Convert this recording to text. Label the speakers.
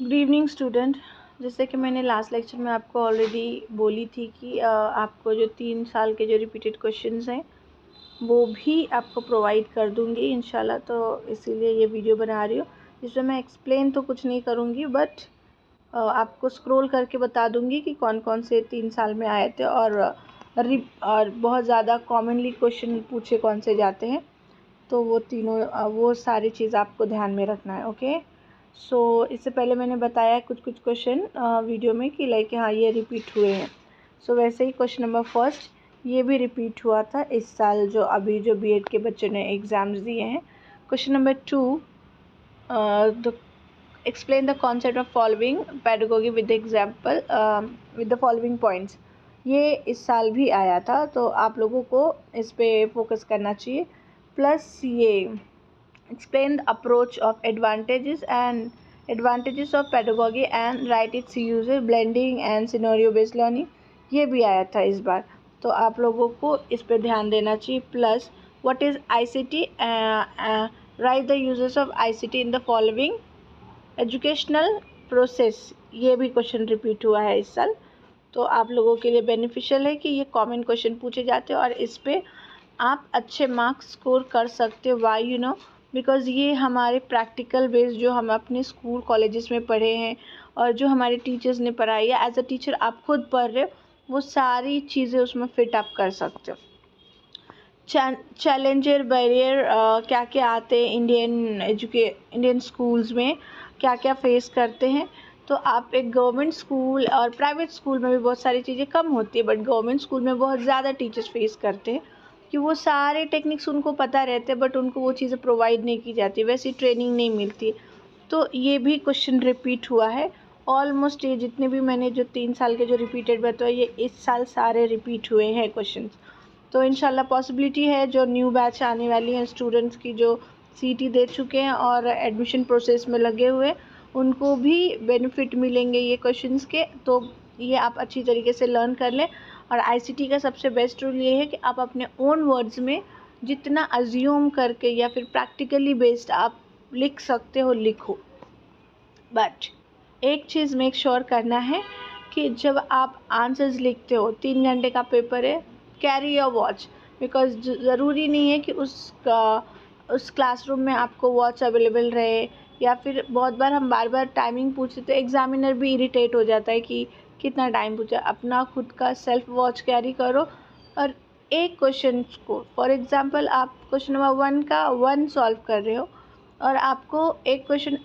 Speaker 1: Good evening student. जैसे कि मैंने लास्ट लेक्चर में आपको ऑलरेडी बोली थी कि आपको जो 3 साल के जो रिपीटेड क्वेश्चंस हैं वो भी आपको प्रोवाइड कर दूंगी इंशाल्लाह। तो इसीलिए ये वीडियो बना रही हूँ जिसमें मैं एक्सप्लेन तो कुछ नहीं करूँगी, बट आपको स्क्रॉल करके बता दूंगी कि कौन कौन से 3 साल में आए थे और बहुत ज़्यादा कॉमनली क्वेश्चन पूछे कौन से जाते हैं। तो वो तीनों वो सारी चीज़ आपको ध्यान में रखना है। ओके, सो इससे पहले मैंने बताया कुछ क्वेश्चन वीडियो में कि लाइक हाँ ये रिपीट हुए हैं। सो वैसे ही क्वेश्चन नंबर फर्स्ट ये भी रिपीट हुआ था इस साल, जो अभी जो बीएड के बच्चों ने एग्ज़ाम्स दिए हैं। Question number 2, explain the concept of following pedagogy with the example with the following points। ये इस साल भी आया था, तो आप लोगों को इस पे फोकस करना चाहिए। प्लस ये explain the approach of advantages of pedagogy and write its uses, blending and scenario based learning, ये भी आया था इस बार, तो आप लोगों को इस पे ध्यान देना चाहिए। Plus what is ICT, write the uses of ICT in the following educational process, ये भी क्वेश्चन रिपीट हुआ है इस साल। तो आप लोगों के लिए बेनिफिशियल है कि ये कॉमन क्वेश्चन पूछे जाते हैं और इस पे आप अच्छे मार्क्स स्कोर कर सकते हो। वाई यू नो, बिकॉज़ ये हमारे प्रैक्टिकल बेस्ड जो हम अपने स्कूल कॉलेजेस में पढ़े हैं और जो हमारे टीचर्स ने पढ़ाई है, एज अ टीचर आप खुद पढ़ रहे हो, वो सारी चीज़ें उसमें फिट अप कर सकते हो। चैलेंजर बैरियर क्या क्या आते हैं इंडियन स्कूल्स में, क्या क्या फेस करते हैं। तो आप एक गवर्नमेंट स्कूल और प्राइवेट स्कूल में भी बहुत सारी चीज़ें कम होती है, बट गवर्नमेंट स्कूल में बहुत ज़्यादा टीचर्स फेस करते हैं कि वो सारे टेक्निक्स उनको पता रहते हैं, बट उनको वो चीज़ें प्रोवाइड नहीं की जाती, वैसी ट्रेनिंग नहीं मिलती। तो ये भी क्वेश्चन रिपीट हुआ है ऑलमोस्ट। ये जितने भी मैंने जो 3 साल के जो रिपीटेड बताए, ये इस साल सारे रिपीट हुए हैं क्वेश्चन। तो इंशाल्लाह पॉसिबिलिटी है जो न्यू बैच आने वाली हैं स्टूडेंट्स की, जो सीटी दे चुके हैं और एडमिशन प्रोसेस में लगे हुए, उनको भी बेनिफिट मिलेंगे ये क्वेश्चंस के। तो ये आप अच्छी तरीके से लर्न कर लें। और आईसीटी का सबसे बेस्ट रूल ये है कि आप अपने ओन वर्ड्स में जितना अज्यूम करके या फिर प्रैक्टिकली बेस्ड आप लिख सकते हो लिखो, बट एक चीज़ मेक श्योर करना है कि जब आप आंसर्स लिखते हो, 3 घंटे का पेपर है, कैरी योर वॉच, बिकॉज ज़रूरी नहीं है कि उस क्लासरूम में आपको वॉच अवेलेबल रहे। या फिर बहुत बार हम बार बार टाइमिंग पूछते तो एग्जामिनर भी इरिटेट हो जाता है कि कितना टाइम पूछा। अपना खुद का सेल्फ वॉच कैरी करो और एक क्वेश्चन को, फॉर एग्जांपल आप क्वेश्चन नंबर 1 का 1 सॉल्व कर रहे हो और आपको एक क्वेश्चन